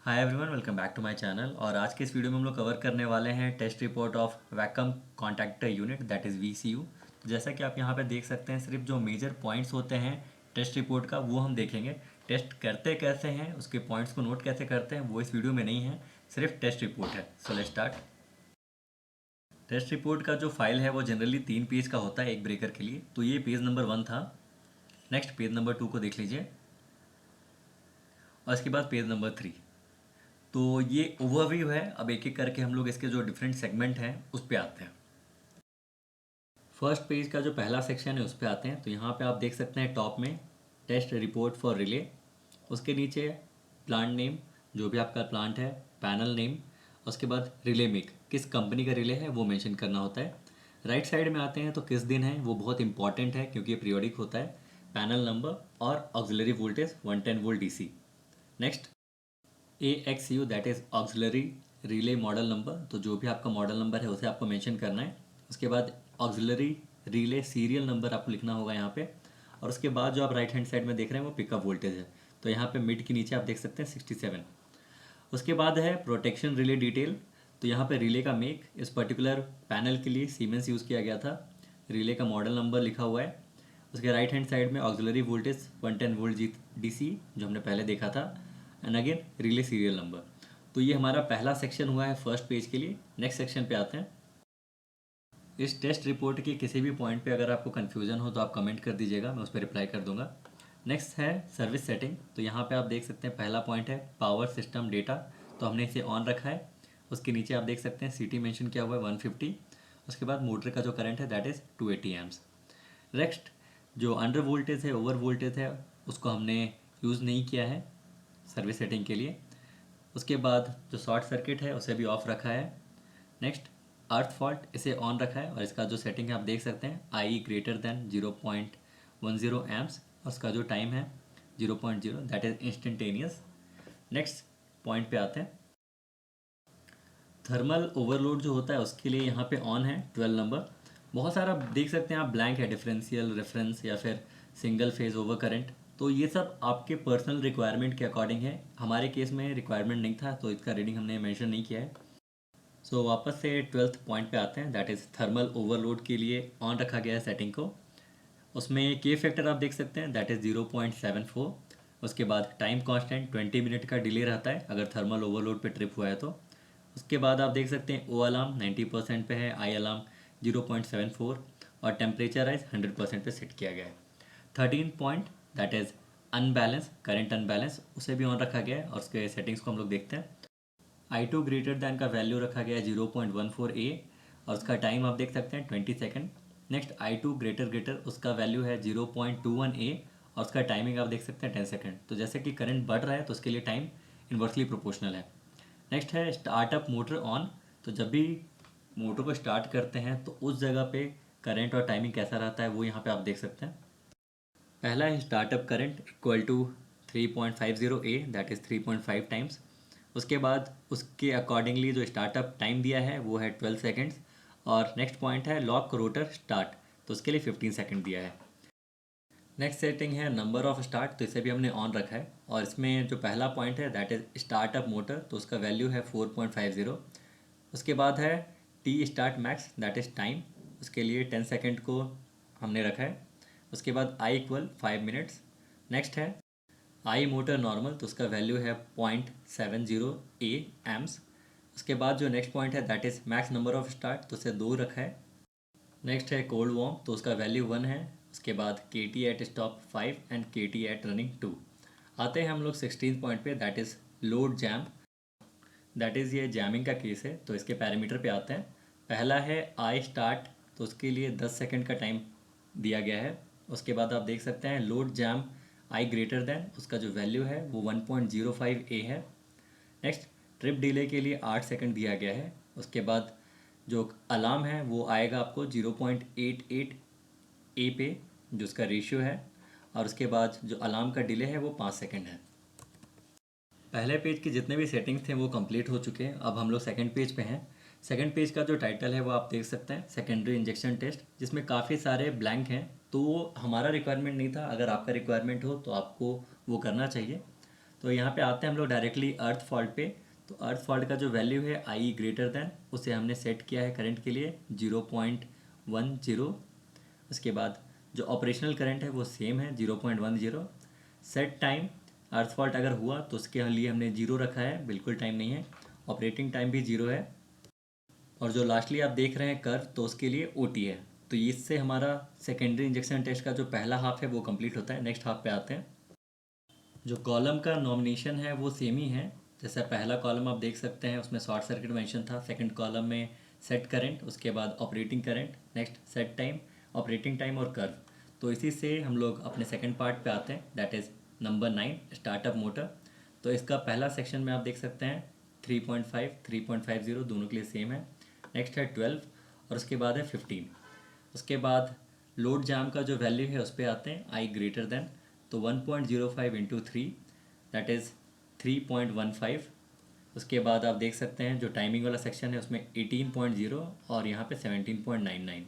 Hi everyone, welcome back to my channel. और आज के इस वीडियो में हम लोग कवर करने वाले हैं test report of vacuum contactor unit, that is VCU. तो जैसा कि आप यहाँ पे देख सकते हैं, सिर्फ जो मेजर पॉइंट्स होते हैं टेस्ट रिपोर्ट का वो हम देखेंगे। टेस्ट करते कैसे हैं, उसके पॉइंट्स को नोट कैसे करते हैं, वो इस वीडियो में नहीं है, सिर्फ टेस्ट रिपोर्ट है। So let's start. Test report का जो फाइल है वो जनरली 3 पेज का होता है एक ब्रेकर के लिए। तो ये पेज नंबर 1 था। नेक्स्ट पेज नंबर 2 को देख लीजिए, और इसके बाद पेज नंबर 3। तो ये ओवरव्यू है। अब एक एक करके हम लोग इसके जो डिफरेंट सेगमेंट हैं उस पे आते हैं। फर्स्ट पेज का जो पहला सेक्शन है उस पे आते हैं। तो यहाँ पे आप देख सकते हैं टॉप में टेस्ट रिपोर्ट फॉर रिले, उसके नीचे प्लांट नेम, जो भी आपका प्लांट है, पैनल नेम, उसके बाद रिले मेक, किस कंपनी का रिले है वो मेंशन करना होता है। राइट साइड में आते हैं तो किस दिन है वो बहुत इंपॉर्टेंट है क्योंकि ये पीरियोडिक होता है। पैनल नंबर और auxiliary voltage 110 volt DC. Next AXU, that is auxiliary relay model number. तो जो भी आपका मॉडल नंबर है उसे आपको मेंशन करना है। उसके बाद ऑक्सिलरी रिले सीरियल नंबर आपको लिखना होगा यहाँ पे। और उसके बाद जो आप राइट हैंड साइड में देख रहे हैं वो पिकअप वोल्टेज है। तो यहाँ पे मिड के नीचे आप देख सकते हैं 67। उसके बाद है प्रोटेक्शन रिले डिटेल। तो यहाँ पे रिले का मेक, इस पर्टिकुलर पैनल के लिए सीमेंस यूज़ किया गया था। रिले का मॉडल नंबर लिखा हुआ है। उसके राइट हैंड साइड में ऑक्सिलरी वोल्टेज 110 वोल्ट डीसी जो हमने पहले देखा था, and again relay serial number. तो ये हमारा पहला सेक्शन हुआ है फर्स्ट पेज के लिए। नेक्स्ट सेक्शन पे आते हैं। इस टेस्ट रिपोर्ट के किसी भी पॉइंट पे अगर आपको कन्फ्यूजन हो तो आप कमेंट कर दीजिएगा, मैं उस पर रिप्लाई कर दूंगा। नेक्स्ट है सर्विस सेटिंग। तो यहाँ पे आप देख सकते हैं पहला पॉइंट है पावर सिस्टम डेटा। तो हमने इसे ऑन रखा है। उसके नीचे आप देख सकते हैं सीटी मेंशन किया हुआ है 150। उसके बाद मोटर का जो करंट है दैट इज़ 280 एम्स। नेक्स्ट जो अंडर वोल्टेज है, ओवर वोल्टेज है, उसको हमने यूज़ नहीं किया है सर्विस सेटिंग के लिए। उसके बाद जो शॉर्ट सर्किट है उसे भी ऑफ रखा है। नेक्स्ट अर्थ फॉल्ट, इसे ऑन रखा है और इसका जो सेटिंग है आप देख सकते हैं आई ग्रेटर देन 0.10 एम्स। और उसका जो टाइम है 0.0, that is instantaneous. Next point पे आते हैं। थर्मल ओवरलोड जो होता है उसके लिए यहाँ पे ऑन है 12 नंबर। बहुत सारा देख सकते हैं आप ब्लैंक है, डिफरेंशियल, रेफरेंस या फिर सिंगल फेज ओवर करंट। तो ये सब आपके पर्सनल रिक्वायरमेंट के अकॉर्डिंग है। हमारे केस में रिक्वायरमेंट नहीं था तो इसका रीडिंग हमने मेंशन नहीं किया है। सो वापस से 12th पॉइंट पे आते हैं, दैट इज़ थर्मल ओवरलोड के लिए ऑन रखा गया है सेटिंग को। उसमें के फैक्टर आप देख सकते हैं दैट इज़ 0.74। उसके बाद टाइम कांस्टेंट 20 मिनट का डिले रहता है अगर थर्मल ओवरलोड पे ट्रिप हुआ है तो। उसके बाद आप देख सकते हैं ओ अलार्म 90% पे है, आई अलार्म 0.74, और टेम्परेचर राइज 100% पे सेट किया गया है। 13 point that is unbalance, current unbalance, उसे भी ऑन रखा गया है और उसके सेटिंग्स को हम लोग देखते हैं। I2 ग्रेटर दैन का वैल्यू रखा गया है 0.14 ए, और उसका टाइम आप देख सकते हैं 20 second. Next I2 greater greater, उसका वैल्यू है 0.21 ए, और उसका टाइमिंग आप देख सकते हैं 10 सेकेंड। तो जैसे कि करंट बढ़ रहा है तो उसके लिए टाइम इन्वर्सली प्रोपोर्शनल है। नेक्स्ट है स्टार्टअप मोटर ऑन। तो जब भी मोटर को स्टार्ट करते हैं तो उस जगह पे करंट और टाइमिंग कैसा रहता है वो यहाँ पे आप देख सकते हैं। पहला है startup current equal to 3.50 A, that is 3.5 times. उसके बाद उसके अकॉर्डिंगली जो स्टार्टअप टाइम दिया है वो है 12 सेकेंड्स। और नेक्स्ट पॉइंट है लॉक रोटर स्टार्ट, तो उसके लिए 15 सेकेंड दिया है। नेक्स्ट सेटिंग है नंबर ऑफ स्टार्ट। तो इसे भी हमने ऑन रखा है। और इसमें जो पहला पॉइंट है दैट इज़ स्टार्टअप मोटर, तो उसका वैल्यू है 4.50। उसके बाद है T start max, that is time, उसके लिए 10 सेकेंड को हमने रखा है। उसके बाद आई इक्वल 5 मिनट्स। नेक्स्ट है आई मोटर नॉर्मल, तो उसका वैल्यू है 0.70 ए एम्स। उसके बाद जो नेक्स्ट पॉइंट है that is max number of start, तो उसे 2 रखा है। नेक्स्ट है कोल्ड वॉर्म, तो उसका वैल्यू 1 है। उसके बाद के टी एट स्टॉप 5 एंड के टी एट रनिंग 2। आते हैं हम लोग 16 पॉइंट पे, that is load jam. That is ये जैमिंग का केस है। तो इसके पैरामीटर पे आते हैं। पहला है आई स्टार्ट, तो उसके लिए 10 सेकेंड का टाइम दिया गया है। उसके बाद आप देख सकते हैं लोड जैम आई ग्रेटर देन, उसका जो वैल्यू है वो 1.05 ए है। नेक्स्ट ट्रिप डिले के लिए 8 सेकंड दिया गया है। उसके बाद जो अलार्म है वो आएगा आपको 0.88 ए पे, जो उसका रेशियो है। और उसके बाद जो अलार्म का डिले है वो 5 सेकंड है। पहले पेज के जितने भी सेटिंग्स थे वो कंप्लीट हो चुके हैं। अब हम लोग सेकंड पेज पे हैं। सेकंड पेज का जो टाइटल है वो आप देख सकते हैं सेकेंडरी इंजेक्शन टेस्ट, जिसमें काफ़ी सारे ब्लैंक हैं। तो वो हमारा रिक्वायरमेंट नहीं था, अगर आपका रिक्वायरमेंट हो तो आपको वो करना चाहिए। तो यहाँ पे आते हैं हम लोग डायरेक्टली अर्थ फॉल्ट पे। तो अर्थ फॉल्ट का जो वैल्यू है आई ग्रेटर देन, उसे हमने सेट किया है करंट के लिए 0.10। उसके बाद जो ऑपरेशनल करंट है वो सेम है 0.10। सेट टाइम, अर्थ फॉल्ट अगर हुआ तो उसके लिए हमने 0 रखा है, बिल्कुल टाइम नहीं है। ऑपरेटिंग टाइम भी 0 है। और जो लास्टली आप देख रहे हैं कर्व, तो उसके लिए ओ टी है। तो इससे हमारा सेकेंडरी इंजेक्शन टेस्ट का जो पहला हाफ है वो कंप्लीट होता है। नेक्स्ट हाफ पे आते हैं। जो कॉलम का नॉमिनेशन है वो सेम ही है। जैसे पहला कॉलम आप देख सकते हैं, उसमें शॉर्ट सर्किट मेंशन था। सेकंड कॉलम में सेट करंट, उसके बाद operating current, next set time, operating time और कर्व। तो इसी से हम लोग अपने सेकंड पार्ट पे आते हैं, that is number 9, startup motor. तो इसका पहला सेक्शन में आप देख सकते हैं 3.5, 3.50 दोनों के लिए सेम है। नेक्स्ट है 12 और उसके बाद है 15। उसके बाद लोड जाम का जो वैल्यू है उस पर आते हैं, आई ग्रेटर देन। तो 1.05 इंटू 3, दैट इज़ 3.15। उसके बाद आप देख सकते हैं जो टाइमिंग वाला सेक्शन है उसमें 18.0 और यहाँ पे 17.99।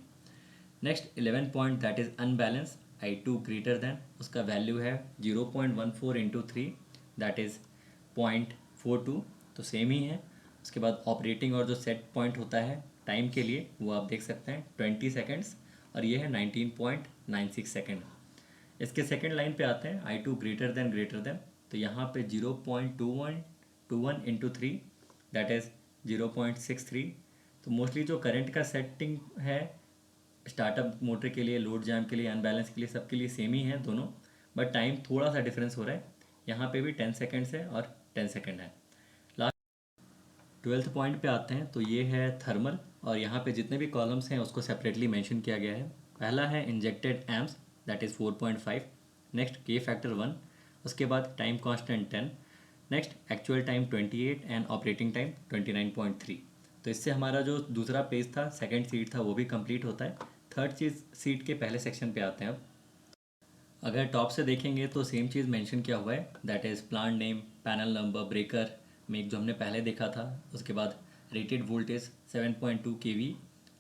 Next 11 point, that is unbalance, I two greater than. उसका वैल्यू है 0.14 इंटू 3, दैट इज़ 0.42, तो सेम ही है। उसके बाद ऑपरेटिंग और जो सेट पॉइंट होता है टाइम के लिए वो आप देख सकते हैं 20 सेकेंड्स, और ये है 19.96 सेकेंड। इसके सेकेंड लाइन पे आते हैं, आई टू ग्रेटर देन। तो यहाँ पे 0.21 इंटू 3, दैट इज़ 0.63। तो मोस्टली जो करंट का सेटिंग है स्टार्टअप मोटर के लिए, लोड जैम के लिए, अनबैलेंस के लिए, सबके लिए सेम ही है दोनों, बट टाइम थोड़ा सा डिफरेंस हो रहा है। यहाँ पे भी 10 सेकेंड्स है और 10 सेकेंड है। लास्ट 12th पॉइंट पे आते हैं, तो ये है थर्मल, और यहाँ पे जितने भी कॉलम्स हैं उसको सेपरेटली मेंशन किया गया है। पहला है injected amps, that is 4.5। Next के फैक्टर 1। उसके बाद time constant 10। Next actual time 28 and operating time 29.3। तो इससे हमारा जो दूसरा पेज था, सेकंड सीट था, वो भी कंप्लीट होता है। थर्ड चीज़ सीट के पहले सेक्शन पे आते हैं अब। अगर टॉप से देखेंगे तो सेम चीज़ मेंशन किया हुआ है, that is plant name, panel number, breaker में जो हमने पहले देखा था। उसके बाद rated voltage 7.2 kV,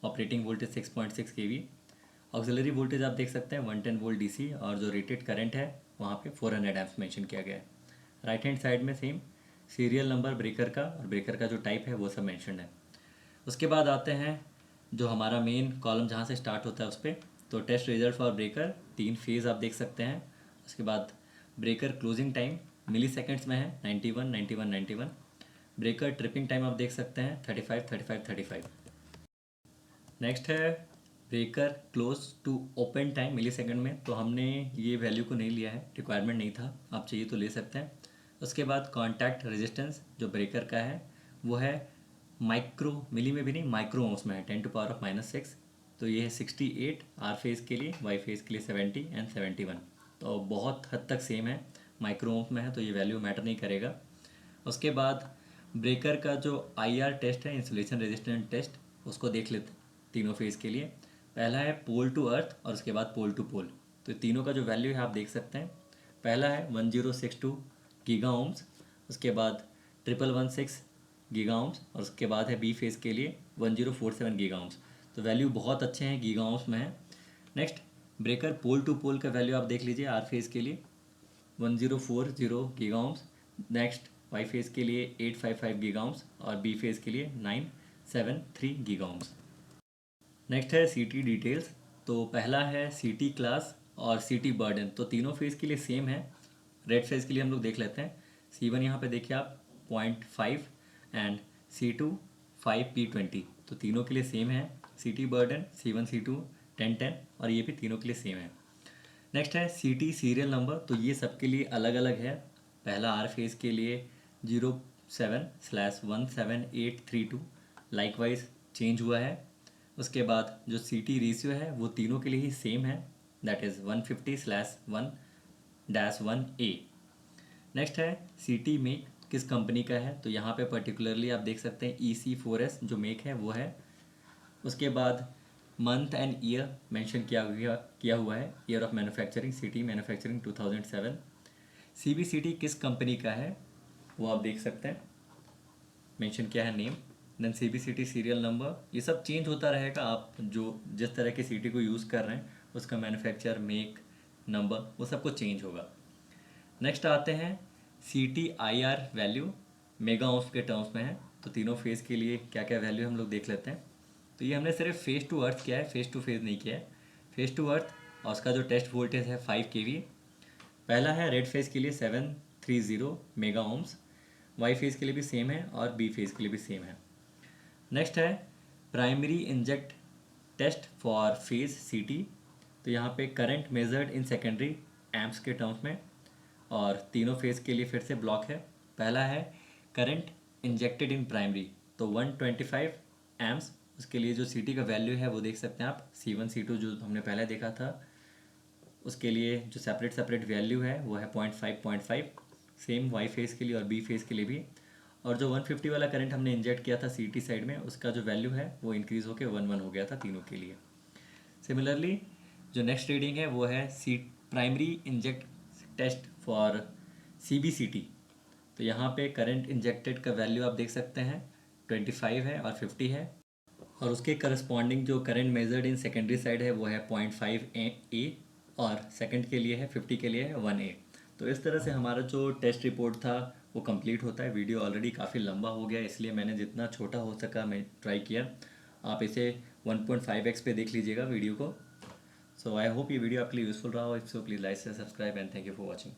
operating voltage 6.6 kV, auxiliary voltage आप देख सकते हैं 110 वोल्ट डीसी, और जो रेटेड करंट है वहाँ पे 400 एम्प्स मेंशन किया गया है। राइट हैंड साइड में सेम सीरियल नंबर ब्रेकर का, और ब्रेकर का जो टाइप है वो सब मेंशन है। उसके बाद आते हैं जो हमारा मेन कॉलम जहाँ से स्टार्ट होता है उस पर। तो test result for breaker, 3 phase आप देख सकते हैं। उसके बाद breaker closing time milliseconds में है 91, 91, 91। ब्रेकर ट्रिपिंग टाइम आप देख सकते हैं 35, 35, 35। नेक्स्ट है breaker close to open time millisecond में। तो हमने ये वैल्यू को नहीं लिया है, रिक्वायरमेंट नहीं था, आप चाहिए तो ले सकते हैं। उसके बाद कॉन्टैक्ट रेजिस्टेंस जो ब्रेकर का है वो है माइक्रो, मिली में भी नहीं, माइक्रो ओम्स में है, 10⁻⁻⁶। तो ये है 68 आर फेज़ के लिए, वाई फेज़ के लिए 70 एंड 71। तो बहुत हद तक सेम है, माइक्रो ओम्स में है तो ये वैल्यू मैटर नहीं करेगा। उसके बाद ब्रेकर का जो आईआर टेस्ट है, इंसुलेशन रेजिस्टेंट टेस्ट, उसको देख लेते हैं तीनों फेज़ के लिए। पहला है पोल टू अर्थ और उसके बाद पोल टू पोल। तो तीनों का जो वैल्यू है आप देख सकते हैं। पहला है 1062 गीगा ओम्स, उसके बाद 1116 गीगा ओम्स, और उसके बाद है बी फेज़ के लिए 1047 गीगा ओम्स। तो वैल्यू बहुत अच्छे हैं, गीगा ओम्स में है। नेक्स्ट ब्रेकर पोल टू पोल का वैल्यू आप देख लीजिए, आर फेज़ के लिए 1040 giga ohms. Next Y phase के लिए 855 गीगा ओम्स, और बी फेज़ के लिए 973 गीगा ओम्स। नेक्स्ट है सीटी डिटेल्स। तो पहला है सीटी क्लास और सीटी बर्डन, तो तीनों फेज़ के लिए सेम है। रेड फेज़ के लिए हम लोग देख लेते हैं। C1 यहाँ पे देखिए आप 0.5 एंड C2 5P20, तो तीनों के लिए सेम है। सीटी बर्डन C1 C2 10 10, और ये भी तीनों के लिए सेम है। नेक्स्ट है सीटी सीरियल नंबर, तो ये सबके लिए अलग अलग है। पहला आर फेज़ के लिए 07/17832 लाइकवाइज चेंज हुआ है। उसके बाद जो सीटी रेशियो है वो तीनों के लिए ही सेम है, दैट इज़ 150/1-1A। नेक्स्ट है सीटी मेक किस कंपनी का है, तो यहाँ पे पर्टिकुलरली आप देख सकते हैं EC4S जो मेक है वो है। उसके बाद मंथ एंड ईयर मेंशन किया हुआ है, year of manufacturing, city manufacturing 2007। CBCT किस कंपनी का है वो आप देख सकते हैं, मेंशन किया है name. Then CBCT serial number, ये सब चेंज होता रहेगा, आप जो जिस तरह की सीटी को यूज़ कर रहे हैं उसका मैन्युफैक्चर, मेक, नंबर, वो सब कुछ चेंज होगा। नेक्स्ट आते हैं CTIR वैल्यू मेगा ओम्स के टर्म्स में है। तो तीनों फेज़ के लिए क्या क्या वैल्यू हम लोग देख लेते हैं। तो ये हमने सिर्फ फेज़ टू अर्थ किया है, फेज़ टू फेज़ नहीं किया है। फेज़ टू अर्थ और उसका जो टेस्ट वोल्टेज है 5 kV। पहला है रेड फेज़ के लिए 730 मेगा ओम्स, वाई फेज़ के लिए भी सेम है और बी फेज़ के लिए भी सेम है। नेक्स्ट है primary inject test for phase CT। तो यहाँ पे current measured in secondary amps के टर्म्स में, और तीनों फेज के लिए फिर से ब्लॉक है। पहला है करंट इंजेक्टेड इन प्राइमरी, तो 125 एम्प्स, उसके लिए जो CT का वैल्यू है वो देख सकते हैं आप, C1 C2 जो हमने पहले देखा था उसके लिए जो सेपरेट सेपरेट वैल्यू है वो है 0.5 सेम वाई फेज़ के लिए और बी फेज़ के लिए भी। और जो 150 वाला करंट हमने इंजेक्ट किया था CT साइड में, उसका जो वैल्यू है वो इंक्रीज़ होकर 1 हो गया था तीनों के लिए। सिमिलरली जो नेक्स्ट रीडिंग है वो है primary inject test for CBCT। तो यहाँ पे करंट इंजेक्टेड का वैल्यू आप देख सकते हैं 25 है और 50 है, और उसके करस्पॉन्डिंग जो current measured in secondary side है वो है 0.5 A, और सेकंड के लिए है 50 के लिए है 1 A। तो इस तरह से हमारा जो टेस्ट रिपोर्ट था वो कंप्लीट होता है। वीडियो ऑलरेडी काफ़ी लंबा हो गया, इसलिए मैंने जितना छोटा हो सका मैं ट्राई किया। आप इसे 1.5x पे देख लीजिएगा वीडियो को। सो आई होप ये वीडियो आपके लिए यूज़फुल रहा हो। इफ सो प्लीज़ लाइक से subscribe and thank you for watching.